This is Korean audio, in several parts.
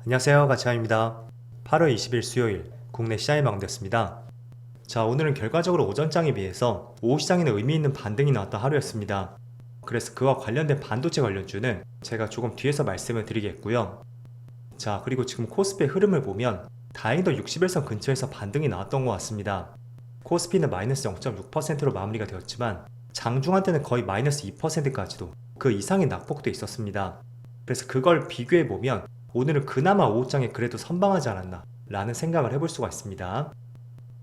안녕하세요, 가치환입니다. 8월 20일 수요일 국내 시장이 마감됐습니다. 자, 오늘은 결과적으로 오전장에 비해서 오후 시장에는 의미 있는 반등이 나왔던 하루였습니다. 그래서 그와 관련된 반도체 관련주는 제가 조금 뒤에서 말씀을 드리겠고요. 자, 그리고 지금 코스피의 흐름을 보면 다행히도 61선 근처에서 반등이 나왔던 것 같습니다. 코스피는 마이너스 0.6%로 마무리가 되었지만 장중한 때는 거의 마이너스 2%까지도 그 이상의 낙폭도 있었습니다. 그래서 그걸 비교해보면 오늘은 그나마 오후장에 그래도 선방하지 않았나 라는 생각을 해볼 수가 있습니다.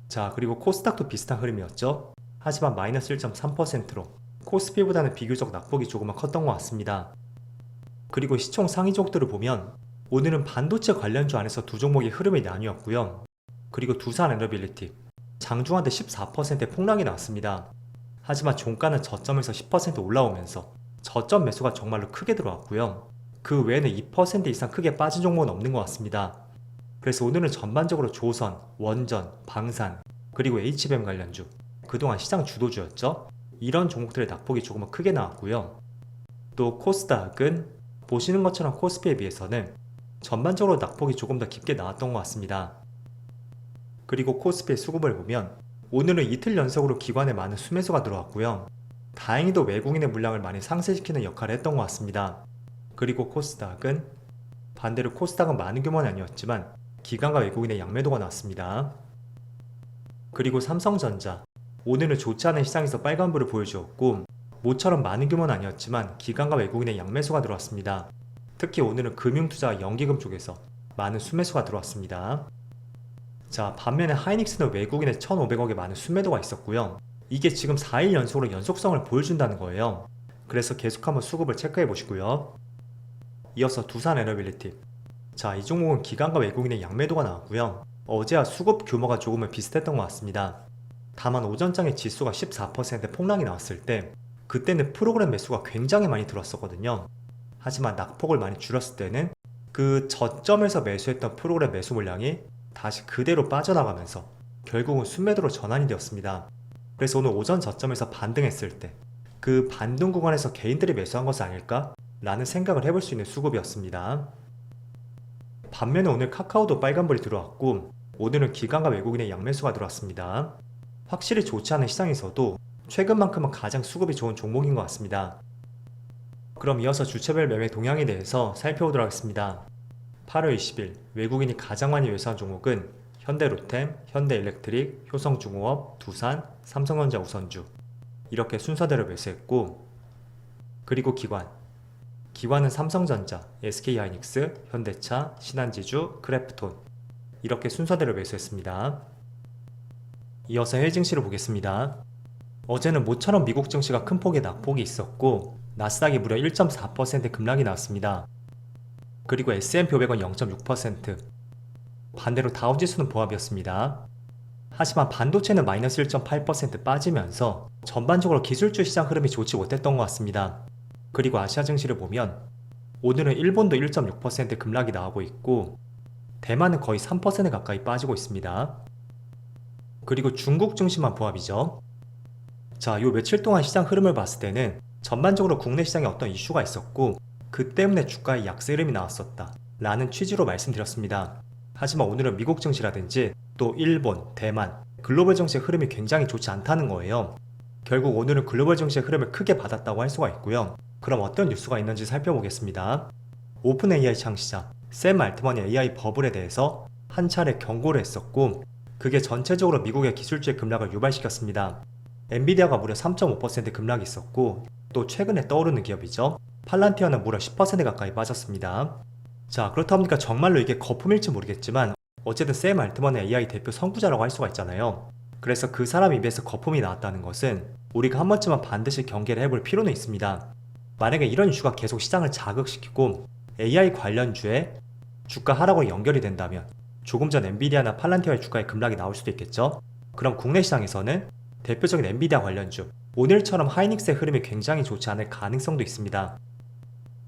자, 그리고 코스닥도 비슷한 흐름이었죠. 하지만 마이너스 1.3%로 코스피보다는 비교적 낙폭이 조금만 컸던 것 같습니다. 그리고 시총 상위 종목들을 보면 오늘은 반도체 관련주 안에서 두 종목의 흐름이 나뉘었고요. 그리고 두산 에너빌리티 장중한 때 14%의 폭락이 나왔습니다. 하지만 종가는 저점에서 10% 올라오면서 저점 매수가 정말로 크게 들어왔고요. 그 외에는 2% 이상 크게 빠진 종목은 없는 것 같습니다. 그래서 오늘은 전반적으로 조선, 원전, 방산, 그리고 HBM 관련주, 그동안 시장 주도주였죠. 이런 종목들의 낙폭이 조금 크게 나왔고요. 또 코스닥은 보시는 것처럼 코스피에 비해서는 전반적으로 낙폭이 조금 더 깊게 나왔던 것 같습니다. 그리고 코스피의 수급을 보면 오늘은 이틀 연속으로 기관에 많은 수매수가 들어왔고요. 다행히도 외국인의 물량을 많이 상쇄시키는 역할을 했던 것 같습니다. 그리고 코스닥은 반대로 코스닥은 많은 규모는 아니었지만 기관과 외국인의 양매도가 나왔습니다. 그리고 삼성전자 오늘은 좋지 않은 시장에서 빨간불을 보여주었고 모처럼 많은 규모는 아니었지만 기관과 외국인의 양매수가 들어왔습니다. 특히 오늘은 금융투자 연기금 쪽에서 많은 수매수가 들어왔습니다. 자, 반면에 하이닉스는 외국인의 1,500억의 많은 수매도가 있었고요. 이게 지금 4일 연속으로 연속성을 보여준다는 거예요. 그래서 계속 한번 수급을 체크해 보시고요. 이어서 두산 에너빌리티. 자, 이 종목은 기관과 외국인의 양매도가 나왔고요. 어제와 수급 규모가 조금은 비슷했던 것 같습니다. 다만 오전장에 지수가 14% 폭락이 나왔을 때 그때는 프로그램 매수가 굉장히 많이 들어왔었거든요. 하지만 낙폭을 많이 줄였을 때는 그 저점에서 매수했던 프로그램 매수 물량이 다시 그대로 빠져나가면서 결국은 순매도로 전환이 되었습니다. 그래서 오늘 오전 저점에서 반등했을 때 그 반등 구간에서 개인들이 매수한 것이 아닐까? 라는 생각을 해볼 수 있는 수급이었습니다. 반면에 오늘 카카오도 빨간불이 들어왔고 오늘은 기관과 외국인의 양매수가 들어왔습니다. 확실히 좋지 않은 시장에서도 최근만큼은 가장 수급이 좋은 종목인 것 같습니다. 그럼 이어서 주체별 매매 동향에 대해서 살펴보도록 하겠습니다. 8월 20일 외국인이 가장 많이 매수한 종목은 현대로템, 현대일렉트릭, 효성중공업, 두산, 삼성전자 우선주 이렇게 순서대로 매수했고 그리고 기관은 삼성전자, SK하이닉스, 현대차, 신한지주, 크래프톤 이렇게 순서대로 매수했습니다. 이어서 해외 증시를 보겠습니다. 어제는 모처럼 미국 증시가 큰 폭의 낙폭이 있었고 나스닥이 무려 1.4% 급락이 나왔습니다. 그리고 S&P 500은 0.6%, 반대로 다우지수는 보합이었습니다. 하지만 반도체는 마이너스 1.8% 빠지면서 전반적으로 기술주 시장 흐름이 좋지 못했던 것 같습니다. 그리고 아시아 증시를 보면 오늘은 일본도 1.6% 급락이 나오고 있고 대만은 거의 3% 가까이 빠지고 있습니다. 그리고 중국 증시만 보합이죠. 자, 요 며칠 동안 시장 흐름을 봤을 때는 전반적으로 국내 시장에 어떤 이슈가 있었고 그 때문에 주가에 약세 흐름이 나왔었다 라는 취지로 말씀드렸습니다. 하지만 오늘은 미국 증시라든지 또 일본, 대만, 글로벌 증시의 흐름이 굉장히 좋지 않다는 거예요. 결국 오늘은 글로벌 증시의 흐름을 크게 받았다고 할 수가 있고요. 그럼 어떤 뉴스가 있는지 살펴보겠습니다. 오픈 AI 창시자 샘 알트먼이 AI 버블에 대해서 한 차례 경고를 했었고 그게 전체적으로 미국의 기술주의 급락을 유발시켰습니다. 엔비디아가 무려 3.5% 급락이 있었고 또 최근에 떠오르는 기업이죠. 팔란티어는 무려 10% 가까이 빠졌습니다. 자, 그렇다 보니까 정말로 이게 거품일지 모르겠지만 어쨌든 샘 알트먼의 AI 대표 선구자라고 할 수가 있잖아요. 그래서 그 사람 입에서 거품이 나왔다는 것은 우리가 한 번쯤은 반드시 경계를 해볼 필요는 있습니다. 만약에 이런 이슈가 계속 시장을 자극시키고 AI 관련주에 주가 하락으로 연결이 된다면 조금 전 엔비디아나 팔란티어의 주가에 급락이 나올 수도 있겠죠. 그럼 국내 시장에서는 대표적인 엔비디아 관련주 오늘처럼 하이닉스의 흐름이 굉장히 좋지 않을 가능성도 있습니다.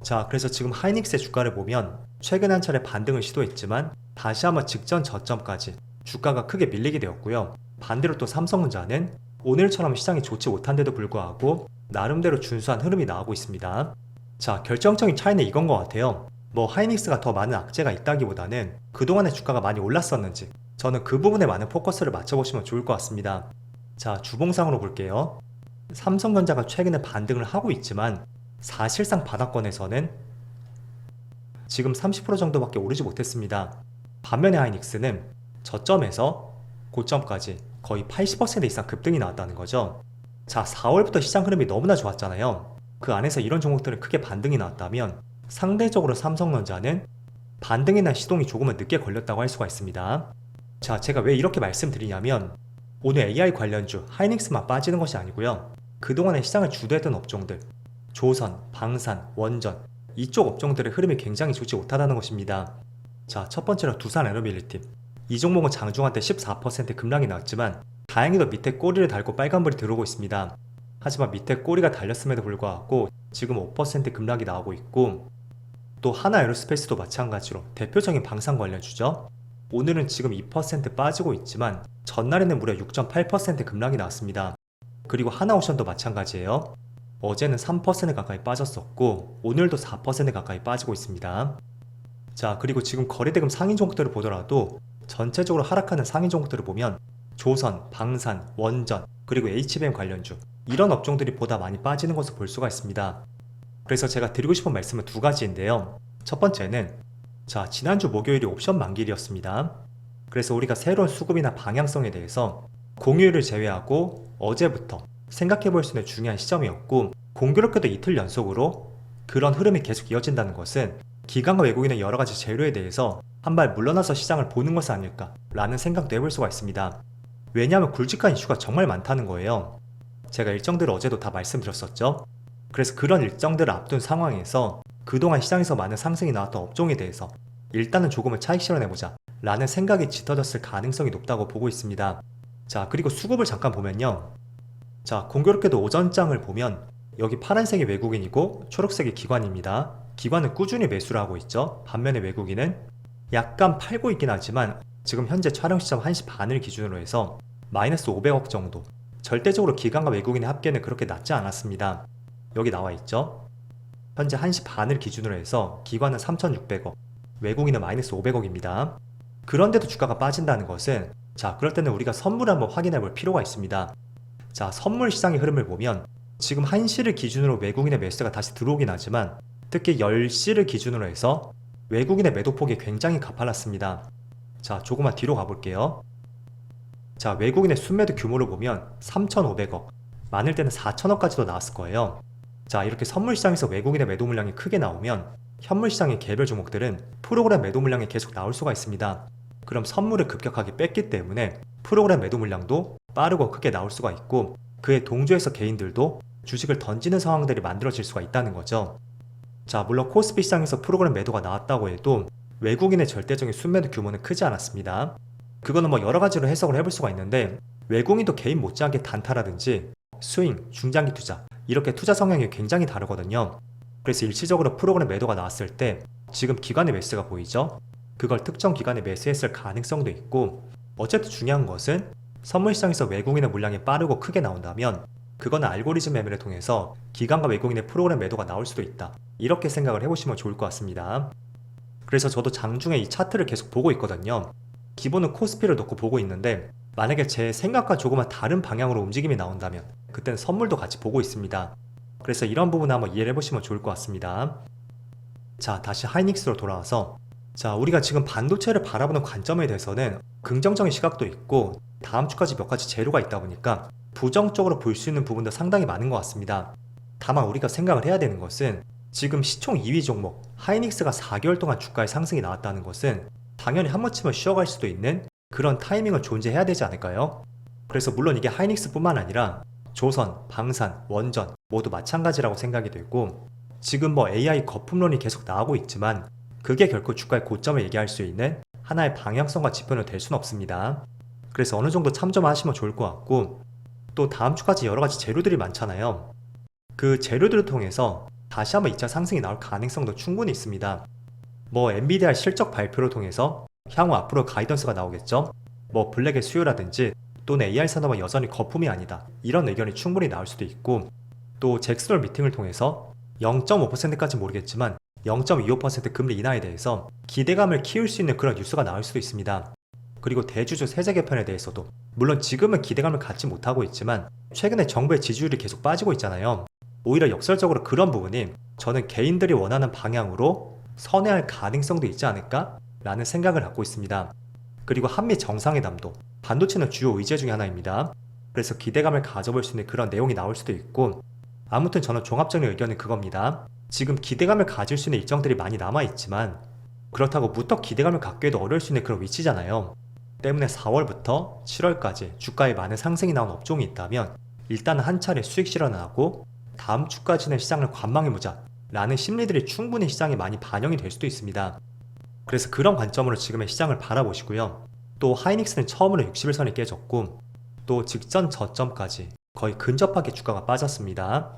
자, 그래서 지금 하이닉스의 주가를 보면 최근 한 차례 반등을 시도했지만 다시 한번 직전 저점까지 주가가 크게 밀리게 되었고요. 반대로 또 삼성전자는 오늘처럼 시장이 좋지 못한데도 불구하고 나름대로 준수한 흐름이 나오고 있습니다. 자, 결정적인 차이는 이건 것 같아요. 뭐 하이닉스가 더 많은 악재가 있다기보다는 그동안의 주가가 많이 올랐었는지 저는 그 부분에 많은 포커스를 맞춰보시면 좋을 것 같습니다. 자, 주봉상으로 볼게요. 삼성전자가 최근에 반등을 하고 있지만 사실상 바닥권에서는 지금 30% 정도밖에 오르지 못했습니다. 반면에 하이닉스는 저점에서 고점까지 거의 80% 이상 급등이 나왔다는 거죠. 자, 4월부터 시장 흐름이 너무나 좋았잖아요. 그 안에서 이런 종목들은 크게 반등이 나왔다면 상대적으로 삼성전자는 반등에 대한 시동이 조금은 늦게 걸렸다고 할 수가 있습니다. 자, 제가 왜 이렇게 말씀드리냐면 오늘 AI 관련주 하이닉스만 빠지는 것이 아니고요. 그동안에 시장을 주도했던 업종들 조선, 방산, 원전 이쪽 업종들의 흐름이 굉장히 좋지 못하다는 것입니다. 자, 첫 번째로 두산에너빌리티. 이 종목은 장중한 때 14% 급락이 나왔지만 다행히도 밑에 꼬리를 달고 빨간불이 들어오고 있습니다. 하지만 밑에 꼬리가 달렸음에도 불구하고 지금 5% 급락이 나오고 있고 또 하나에어로스페이스도 마찬가지로 대표적인 방산 관련주죠. 오늘은 지금 2% 빠지고 있지만 전날에는 무려 6.8% 급락이 나왔습니다. 그리고 하나오션도 마찬가지예요. 어제는 3% 가까이 빠졌었고 오늘도 4% 가까이 빠지고 있습니다. 자, 그리고 지금 거래대금 상위 종목들을 보더라도 전체적으로 하락하는 상위 종목들을 보면 조선, 방산, 원전, 그리고 HBM 관련주 이런 업종들이 보다 많이 빠지는 것을 볼 수가 있습니다. 그래서 제가 드리고 싶은 말씀은 두 가지인데요. 첫 번째는 자, 지난주 목요일이 옵션 만기일이었습니다. 그래서 우리가 새로운 수급이나 방향성에 대해서 공휴일을 제외하고 어제부터 생각해 볼 수 있는 중요한 시점이었고 공교롭게도 이틀 연속으로 그런 흐름이 계속 이어진다는 것은 기관과 외국인의 여러 가지 재료에 대해서 한 발 물러나서 시장을 보는 것은 아닐까 라는 생각도 해볼 수가 있습니다. 왜냐하면 굵직한 이슈가 정말 많다는 거예요. 제가 일정들을 어제도 다 말씀드렸었죠. 그래서 그런 일정들을 앞둔 상황에서 그동안 시장에서 많은 상승이 나왔던 업종에 대해서 일단은 조금은 차익 실현해보자 라는 생각이 짙어졌을 가능성이 높다고 보고 있습니다. 자, 그리고 수급을 잠깐 보면요. 자, 공교롭게도 오전장을 보면 여기 파란색이 외국인이고 초록색이 기관입니다. 기관은 꾸준히 매수를 하고 있죠. 반면에 외국인은 약간 팔고 있긴 하지만 지금 현재 촬영 시점 1시 반을 기준으로 해서 마이너스 500억 정도. 절대적으로 기관과 외국인의 합계는 그렇게 낮지 않았습니다. 여기 나와 있죠. 현재 1시 반을 기준으로 해서 기관은 3,600억, 외국인은 마이너스 500억입니다. 그런데도 주가가 빠진다는 것은 자, 그럴 때는 우리가 선물을 한번 확인해 볼 필요가 있습니다. 자, 선물 시장의 흐름을 보면 지금 1시를 기준으로 외국인의 매수가 다시 들어오긴 하지만 특히 10시를 기준으로 해서 외국인의 매도폭이 굉장히 가팔랐습니다. 자, 조금만 뒤로 가볼게요. 자, 외국인의 순매도 규모를 보면 3,500억, 많을 때는 4,000억까지도 나왔을 거예요. 자, 이렇게 선물 시장에서 외국인의 매도 물량이 크게 나오면 현물 시장의 개별 종목들은 프로그램 매도 물량이 계속 나올 수가 있습니다. 그럼 선물을 급격하게 뺐기 때문에 프로그램 매도 물량도 빠르고 크게 나올 수가 있고 그에 동조해서 개인들도 주식을 던지는 상황들이 만들어질 수가 있다는 거죠. 자, 물론 코스피 시장에서 프로그램 매도가 나왔다고 해도 외국인의 절대적인 순매도 규모는 크지 않았습니다. 그거는 뭐 여러 가지로 해석을 해볼 수가 있는데 외국인도 개인 못지않게 단타라든지 스윙, 중장기 투자 이렇게 투자 성향이 굉장히 다르거든요. 그래서 일시적으로 프로그램 매도가 나왔을 때 지금 기관의 매수가 보이죠? 그걸 특정 기관에 매수했을 가능성도 있고 어쨌든 중요한 것은 선물 시장에서 외국인의 물량이 빠르고 크게 나온다면 그거는 알고리즘 매매를 통해서 기관과 외국인의 프로그램 매도가 나올 수도 있다. 이렇게 생각을 해보시면 좋을 것 같습니다. 그래서 저도 장중에 이 차트를 계속 보고 있거든요. 기본은 코스피를 놓고 보고 있는데 만약에 제 생각과 조금만 다른 방향으로 움직임이 나온다면 그때는 선물도 같이 보고 있습니다. 그래서 이런 부분을 한번 이해를 해보시면 좋을 것 같습니다. 자, 다시 하이닉스로 돌아와서 자, 우리가 지금 반도체를 바라보는 관점에 대해서는 긍정적인 시각도 있고 다음 주까지 몇 가지 재료가 있다 보니까 부정적으로 볼 수 있는 부분도 상당히 많은 것 같습니다. 다만 우리가 생각을 해야 되는 것은 지금 시총 2위 종목 하이닉스가 4개월 동안 주가의 상승이 나왔다는 것은 당연히 한 번쯤은 쉬어갈 수도 있는 그런 타이밍은 존재해야 되지 않을까요? 그래서 물론 이게 하이닉스뿐만 아니라 조선, 방산, 원전 모두 마찬가지라고 생각이 되고 지금 뭐 AI 거품론이 계속 나오고 있지만 그게 결코 주가의 고점을 얘기할 수 있는 하나의 방향성과 지표는 될 수는 없습니다. 그래서 어느 정도 참조만 하시면 좋을 것 같고 또 다음 주까지 여러 가지 재료들이 많잖아요. 그 재료들을 통해서 다시 한번 2차 상승이 나올 가능성도 충분히 있습니다. 뭐 엔비디아 실적 발표를 통해서 향후 앞으로 가이던스가 나오겠죠. 뭐 블랙의 수요라든지 또는 AI 산업은 여전히 거품이 아니다 이런 의견이 충분히 나올 수도 있고 또 잭스홀 미팅을 통해서 0.5%까지 모르겠지만 0.25% 금리 인하에 대해서 기대감을 키울 수 있는 그런 뉴스가 나올 수도 있습니다. 그리고 대주주 세제 개편에 대해서도 물론 지금은 기대감을 갖지 못하고 있지만 최근에 정부의 지지율이 계속 빠지고 있잖아요. 오히려 역설적으로 그런 부분이 저는 개인들이 원하는 방향으로 선회할 가능성도 있지 않을까? 라는 생각을 갖고 있습니다. 그리고 한미 정상회담도 반도체는 주요 의제 중에 하나입니다. 그래서 기대감을 가져볼 수 있는 그런 내용이 나올 수도 있고, 아무튼 저는 종합적인 의견은 그겁니다. 지금 기대감을 가질 수 있는 일정들이 많이 남아있지만 그렇다고 무턱 기대감을 갖기에도 어려울 수 있는 그런 위치잖아요. 때문에 4월부터 7월까지 주가에 많은 상승이 나온 업종이 있다면 일단 한 차례 수익 실현하고 다음 주까지는 시장을 관망해보자 라는 심리들이 충분히 시장에 많이 반영이 될 수도 있습니다. 그래서 그런 관점으로 지금의 시장을 바라보시고요. 또 하이닉스는 처음으로 60일선이 깨졌고 또 직전 저점까지 거의 근접하게 주가가 빠졌습니다.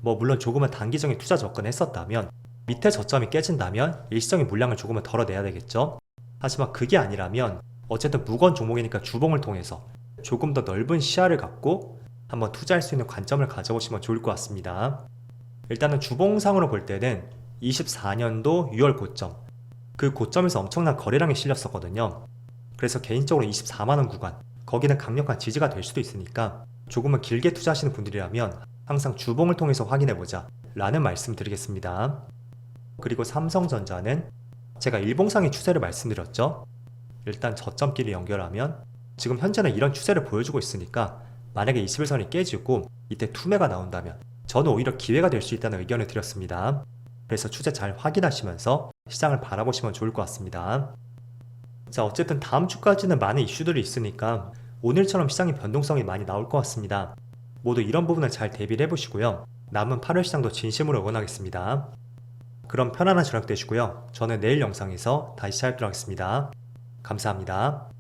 물론 조금은 단기적인 투자 접근했었다면 밑에 저점이 깨진다면 일시적인 물량을 조금은 덜어내야 되겠죠. 하지만 그게 아니라면 어쨌든 무거운 종목이니까 주봉을 통해서 조금 더 넓은 시야를 갖고 한번 투자할 수 있는 관점을 가져보시면 좋을 것 같습니다. 일단은 주봉상으로 볼 때는 24년도 6월 고점, 그 고점에서 엄청난 거래량이 실렸었거든요. 그래서 개인적으로 24만원 구간, 거기는 강력한 지지가 될 수도 있으니까 조금은 길게 투자하시는 분들이라면 항상 주봉을 통해서 확인해보자 라는 말씀 드리겠습니다. 그리고 삼성전자는 제가 일봉상의 추세를 말씀드렸죠. 일단 저점끼리 연결하면 지금 현재는 이런 추세를 보여주고 있으니까 만약에 21선이 깨지고 이때 투매가 나온다면 저는 오히려 기회가 될 수 있다는 의견을 드렸습니다. 그래서 추세 잘 확인하시면서 시장을 바라보시면 좋을 것 같습니다. 자, 어쨌든 다음 주까지는 많은 이슈들이 있으니까 오늘처럼 시장의 변동성이 많이 나올 것 같습니다. 모두 이런 부분을 잘 대비를 해보시고요. 남은 8월 시장도 진심으로 응원하겠습니다. 그럼 편안한 저녁 되시고요. 저는 내일 영상에서 다시 찾아뵙도록 하겠습니다. 감사합니다.